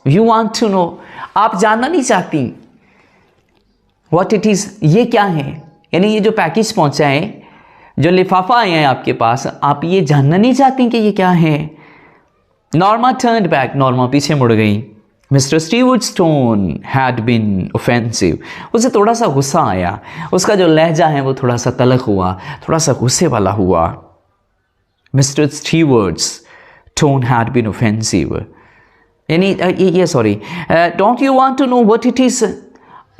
You want to know, आप जानना नहीं चाहती व्हाट इट इज़, ये क्या है, यानी ये जो पैकेज पहुंचा है, जो लिफाफा आया है आपके पास, आप ये जानना नहीं चाहती कि ये क्या है। नॉर्मा टर्न्ड बैक, नॉर्मा पीछे मुड़ गई। Mr Stewart's tone had been offensive, उसे थोड़ा सा गुस्सा आया, उसका जो लहजा है वो थोड़ा सा तलख हुआ, थोड़ा सा गुस्से वाला हुआ। Mr Stewart's tone had been offensive, यानी ये sorry, don't you want to know what it is,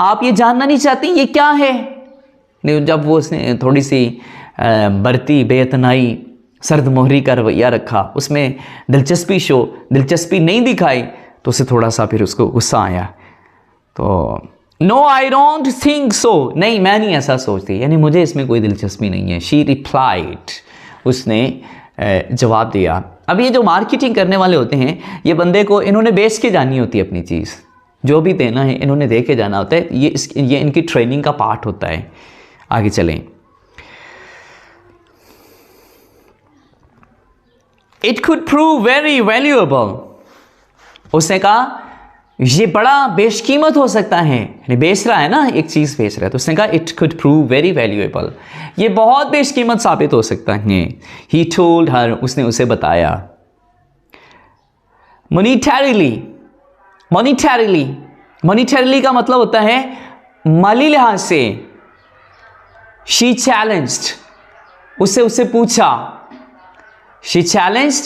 आप ये जानना नहीं चाहती ये क्या है। जब वो उसने थोड़ी सी बरती बेइतनाई सर्द मोहरी का रवैया रखा, उसमें दिलचस्पी नहीं दिखाई, तो उसे थोड़ा सा फिर उसको गुस्सा आया। तो no I don't think so, नहीं मैं नहीं ऐसा सोचती, यानी मुझे इसमें कोई दिलचस्पी नहीं है। शी रिप्लाइड, उसने जवाब दिया। अब ये जो मार्केटिंग करने वाले होते हैं, ये बंदे को इन्होंने बेच के जानी होती है अपनी चीज़, जो भी देना है इन्होंने दे के जाना होता है, ये इनकी ट्रेनिंग का पार्ट होता है। आगे चलें। It could prove very valuable, उसने कहा ये बड़ा बेशकीमत हो सकता है, यानी बेच रहा है ना, एक चीज़ बेच रहा है, तो उसने कहा it could prove very valuable, ये बहुत बेशकीमत साबित हो सकता है। ही टोल्ड हर, उसने उसे बताया। मॉनिटरीली का मतलब होता है माली लिहाज से। शी चैलेंज्ड, उससे पूछा। शी चैलेंज्ड,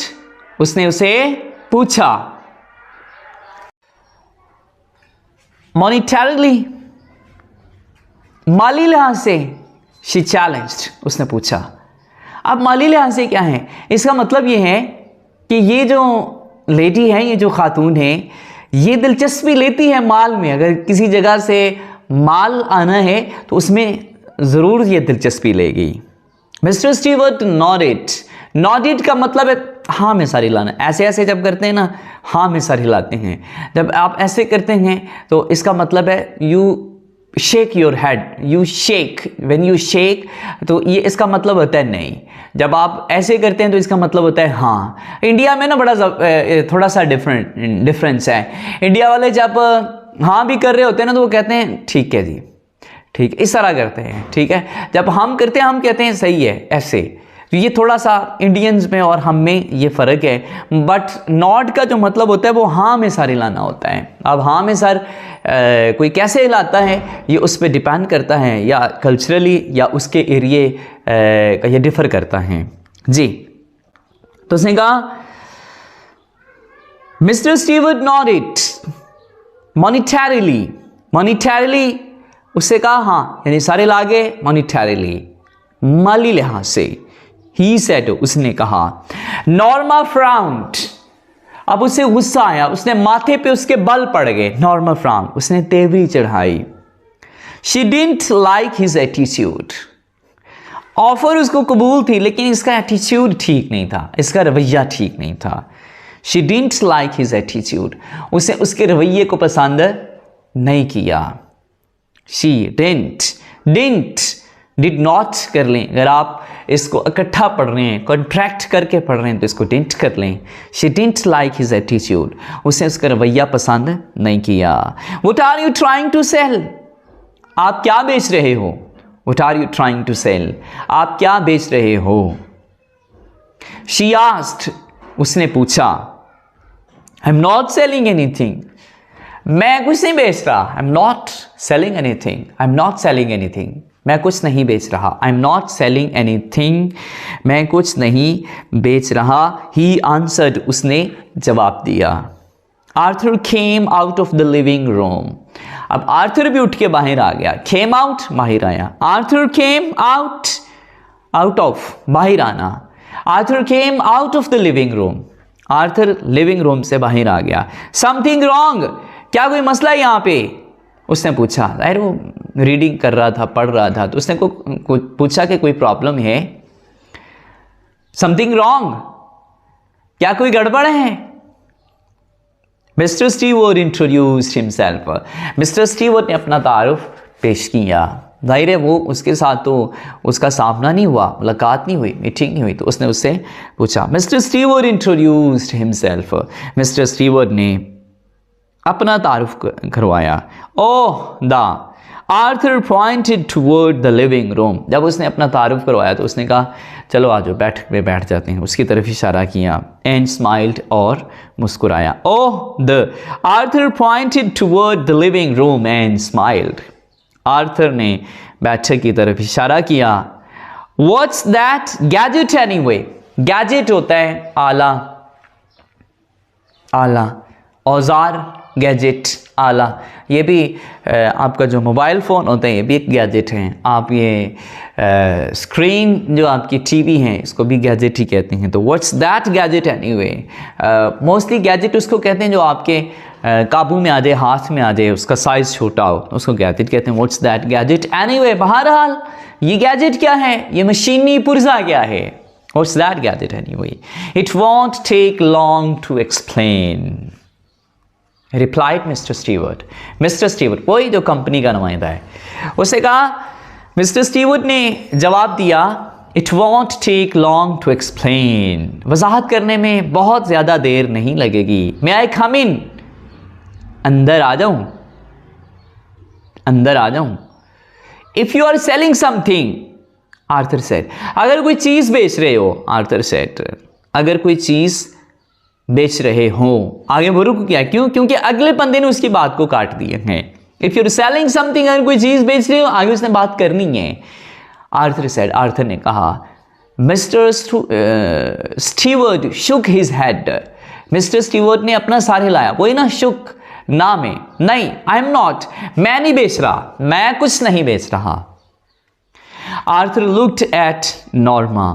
उसने उसे पूछा। मॉनिटरीली, माली लिहाज से, शी चैलेंज्ड, उसने पूछा। अब माली लिहाज से क्या है, इसका मतलब ये है कि ये जो लेडी है, ये जो खातून है, ये दिलचस्पी लेती है माल में। अगर किसी जगह से माल आना है तो उसमें ज़रूर ये दिलचस्पी लेगी। मिस्टर स्टीवर्ट नॉडेड का मतलब है हाँ में सारी लाना। ऐसे जब करते हैं ना, हाँ में सारी लाते हैं। जब आप ऐसे करते हैं तो इसका मतलब है you shake your head, you shake, when you shake, तो ये इसका मतलब होता है नहीं। जब आप ऐसे करते हैं तो इसका मतलब होता है हाँ। इंडिया में ना बड़ा थोड़ा सा डिफरेंस है। इंडिया वाले जब हाँ भी कर रहे होते हैं ना तो वो कहते हैं ठीक है जी, ठीक, इस तरह करते हैं, ठीक है। जब हम करते हैं हम कहते हैं सही है, ऐसे। तो ये थोड़ा सा इंडियंस में और हम में ये फ़र्क है। बट नॉट का जो मतलब होता है वो हाँ में सर हिलाना होता है। अब हाँ में सर कोई कैसे हिलाता है ये उस पर डिपेंड करता है, या कल्चरली या उसके एरिए का ये डिफ़र करता है जी। तो उसने कहा मिस्टर स्टीवर्ट नॉडेड मॉनिटरीली, उससे कहा हाँ, यानी सारे लागे मॉनिटरीली, माली लिहाज से। ही सेड, उसने कहा। नॉर्मा फ्राउंड, अब उसे गुस्सा आया, उसने माथे पे उसके बल पड़ गए। नॉर्मा फ्राउंड, उसने तेवरी चढ़ाई। She didn't like his attitude, offer उसको कबूल थी लेकिन इसका एटीट्यूड ठीक नहीं था, इसका रवैया ठीक नहीं था। She didn't like his attitude, उसे उसके रवैये को पसंद नहीं किया। शी डिड नॉट कर लें, अगर आप इसको इकट्ठा पढ़ रहे हैं, कॉन्ट्रैक्ट करके पढ़ रहे हैं तो इसको डिडंट कर लें। She didn't like his attitude, उसे उसका रवैया पसंद नहीं किया। What are you trying to sell, आप क्या बेच रहे हो। What are you trying to sell, आप क्या बेच रहे हो। शी आस्क्ड, उसने पूछा। I am not selling anything, मैं कुछ नहीं बेच रहा। I am not selling anything, I am not selling anything, मैं कुछ नहीं बेच रहा। I am not selling anything, मैं कुछ नहीं बेच रहा। ही आंसर्ड, उसने जवाब दिया। Arthur came out of the living room, अब आर्थर भी उठ के बाहर आ गया। केम आउट, बाहर आया। आर्थर केम आउट ऑफ, बाहर आना। Arthur came out of the living room, Arthur living room से बाहर आ गया। समथिंग रॉन्ग, क्या कोई मसला है यहाँ पे, उसने पूछा। अरे वो रीडिंग कर रहा था, पढ़ रहा था, तो उसने पूछा कि कोई प्रॉब्लम है। समथिंग रॉन्ग, क्या कोई गड़बड़ है। Mister Stewart introduced himself, mister Stewart ने अपना तारुफ पेश किया। जाहिर है वो उसके साथ तो उसका सामना नहीं हुआ, मुलाकात नहीं हुई, मीटिंग नहीं हुई, तो उसने उससे पूछा। Mister Stewart introduced himself, mister Stewart ने अपना तारुफ करवाया। ओह the Arthur pointed toward the living room. जब उसने अपना तारुफ करवाया तो उसने कहा चलो आ जाओ बैठक पे बैठ जाते हैं, उसकी तरफ इशारा किया। एंड स्माइल्ड और मुस्कुराया। ओह the Arthur pointed toward the living room and smiled. Arthur ने बैठक की तरफ इशारा किया। What's that gadget anyway. Gadget होता है आला, आला औजार, गैजेट आला। ये भी आपका जो मोबाइल फ़ोन होता है ये भी एक गैजेट है। आप ये स्क्रीन जो आपकी टीवी है इसको भी गैजेट ही कहते हैं। तो what's that gadget anyway. Mostly gadget उसको कहते हैं जो आपके काबू में आ जाए, हाथ में आ जाए, उसका साइज़ छोटा हो, उसको गैजेट कहते हैं। What's that gadget anyway. बहरहाल ये गैजेट क्या है, ये मशीनी पुर्जा क्या है। What's that gadget anyway. It won't take long to explain replied mister Stewart. Mister Stewart वही जो कंपनी का नुमाइंदा है, उसने कहा, मिस्टर स्टीवर्ट ने जवाब दिया, it won't take long to explain. वजाहत करने में बहुत ज़्यादा देर नहीं लगेगी। मैं आई कम इन। अंदर आ जाऊं, अंदर आ जाऊं। If you are selling something, Arthur said. अगर कोई चीज़ बेच रहे हो, आर्थर सेड, अगर कोई चीज़ बेच रहे हो। आगे वो रुक गया, क्यों? क्योंकि अगले बंदे ने उसकी बात को काट दिया है। If you are selling something, अगर कोई चीज़ बेच रहे हो, आगे उसने बात करनी है। आर्थर सेड, आर्थर ने कहा। Mister Stewart shook his head. Mister Stewart ने अपना सर हिलाया। वही ना शुक, ना में नहीं, आई एम नॉट, मैं नहीं बेच रहा, मैं कुछ नहीं बेच रहा। Arthur looked at Norma.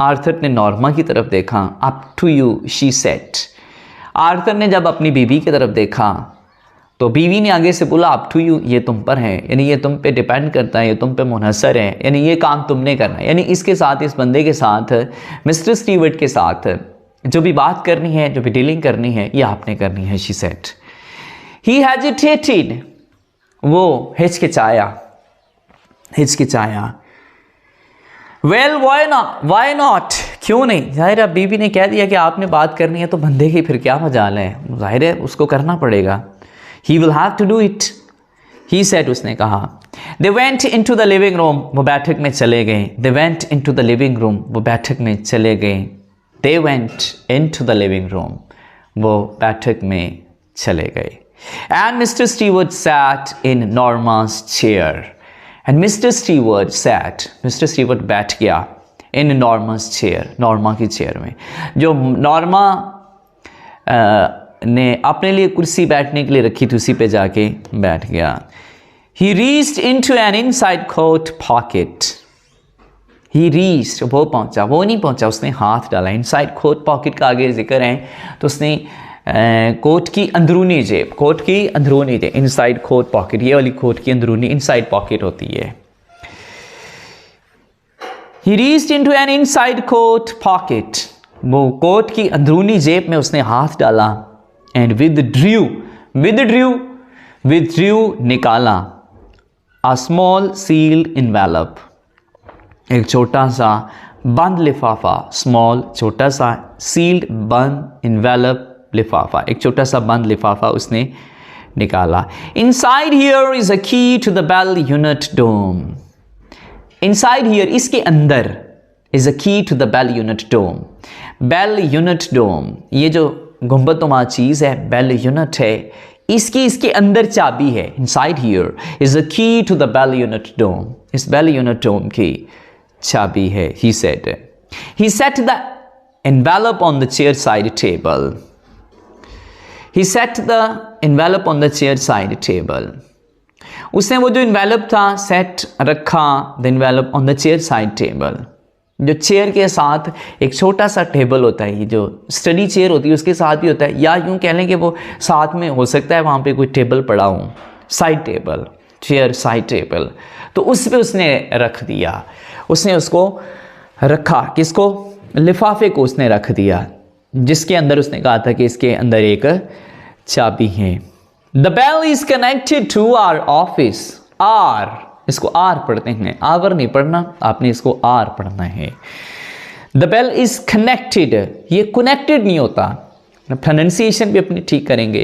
Arthur ने नॉर्मा की तरफ देखा। Up to you she said. Arthur ने जब अपनी बीवी की तरफ देखा तो बीवी ने आगे से बोला, अप टू यू, ये तुम पर है, यानी ये तुम पे डिपेंड करता है, ये तुम पे मुनहसर है, यानी ये काम तुमने करना है। यानी इसके साथ, इस बंदे के साथ, मिस्टर स्टीवर्ट के साथ जो भी बात करनी है, जो भी डीलिंग करनी है, ये आपने करनी है। She said. He hesitated. वो हिचकिचाया, हिचकिचाया। वेल वाई नॉट, क्यों नहीं। जाहिर है बीवी ने कह दिया कि आपने बात करनी है तो बंदे की फिर क्या मजाल है, जाहिर है उसको करना पड़ेगा। He will have to do it, he said, उसने कहा। They went into the living room. वो बैठक में चले गए। They went into the living room. वो बैठक में चले गए। They went into the living room. वो बैठक में चले गए। And Mr Stewart sat in Norma's chair. And Mr Stewart sat, Mr Stewart बैठ गया इन नॉर्मा's चेयर, नॉर्मा की चेयर में। जो नॉर्मा ने अपने लिए कुर्सी बैठने के लिए रखी थी उसी पे जाके बैठ गया। He reached into an inside coat pocket. He reached, वो पहुंचा, वो नहीं पहुंचा, उसने हाथ डाला। इनसाइड कोट पॉकेट का आगे जिक्र है तो उसने कोट की अंदरूनी जेब, कोट की अंदरूनी जेब, इनसाइड कोट पॉकेट, ये वाली कोट की अंदरूनी इनसाइड पॉकेट होती है। He reached into an inside coat pocket. वो कोट की अंदरूनी जेब में उसने हाथ डाला। And withdrew निकाला। A small sealed envelope, एक छोटा सा बंद लिफाफा। स्मॉल, छोटा सा, सील्ड, बंद, envelope, लिफाफा, एक छोटा सा बंद लिफाफा उसने निकाला। Inside here is a key to the Bell Unit dome. Inside here, इसके अंदर, is a key to the Bell Unit dome. Bell Unit dome, ये जो गुंबदनुमा चीज़ है, Bell Unit है, इसके अंदर चाबी है। Inside here is a key to the Bell Unit dome. इस Bell Unit dome की चाबी है, he said. He set the envelope on the chair side table. He set the envelope on the chair side table. उसने वो जो envelope था set रखा, the envelope on the chair side table. जो chair के साथ एक छोटा सा टेबल होता है, ये जो स्टडी चेयर होती है उसके साथ भी होता है, या यूँ कह लें कि वो साथ में हो सकता है वहाँ पे कोई टेबल पड़ा हो, side table, chair side table, तो उस पर उसने रख दिया। उसने उसको रखा, किसको? लिफाफे को उसने रख दिया, जिसके अंदर उसने कहा था कि इसके अंदर एक चाबी है। The bell is connected to our office. Our, इसको आर पढ़ते हैं, आवर नहीं पढ़ना, आपने इसको आर पढ़ना है। द बेल इज कनेक्टेड, ये कनेक्टेड नहीं होता, प्रोनाउंसिएशन भी अपनी ठीक करेंगे।